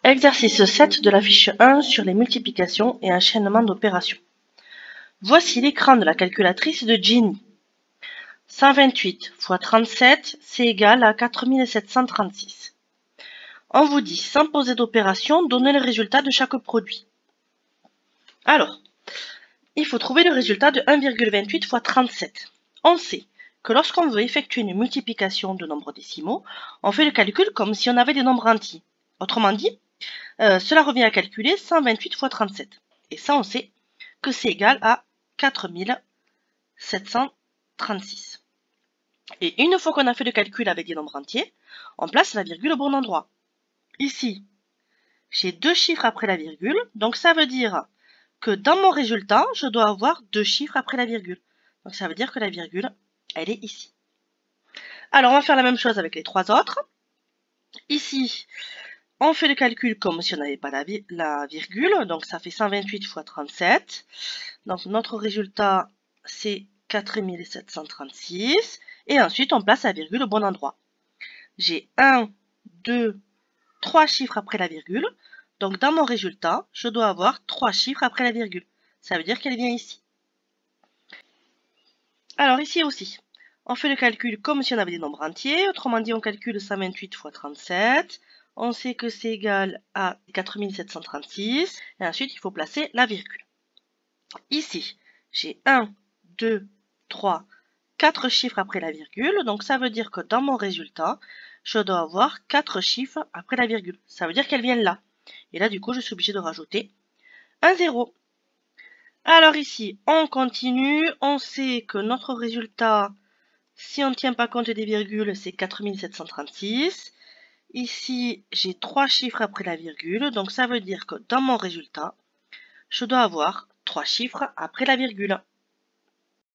Exercice 7 de la fiche 1 sur les multiplications et enchaînements d'opérations. Voici l'écran de la calculatrice de Jenny. 128 x 37, c'est égal à 4736. On vous dit, sans poser d'opération, donnez le résultat de chaque produit. Alors, il faut trouver le résultat de 1,28 x 37. On sait que lorsqu'on veut effectuer une multiplication de nombres décimaux, on fait le calcul comme si on avait des nombres entiers. Autrement dit, cela revient à calculer 128 x 37. Et ça, on sait que c'est égal à 4736. Et une fois qu'on a fait le calcul avec des nombres entiers, on place la virgule au bon endroit. Ici, j'ai 2 chiffres après la virgule, donc ça veut dire que dans mon résultat, je dois avoir 2 chiffres après la virgule. Donc ça veut dire que la virgule, elle est ici. Alors on va faire la même chose avec les 3 autres. Ici, on fait le calcul comme si on n'avait pas la virgule, donc ça fait 128 x 37. Donc notre résultat, c'est 4736. Et ensuite, on place la virgule au bon endroit. J'ai 1, 2, 3 chiffres après la virgule. Donc dans mon résultat, je dois avoir 3 chiffres après la virgule. Ça veut dire qu'elle vient ici. Alors ici aussi, on fait le calcul comme si on avait des nombres entiers. Autrement dit, on calcule 128 x 37. On sait que c'est égal à 4736. Et ensuite, il faut placer la virgule. Ici, j'ai 1, 2, 3, 4 chiffres après la virgule. Donc ça veut dire que dans mon résultat, je dois avoir 4 chiffres après la virgule. Ça veut dire qu'elle vient là. Et là, du coup, je suis obligée de rajouter un 0. Alors ici, on continue. On sait que notre résultat, si on ne tient pas compte des virgules, c'est 4736. Ici, j'ai 3 chiffres après la virgule. Donc ça veut dire que dans mon résultat, je dois avoir 3 chiffres après la virgule.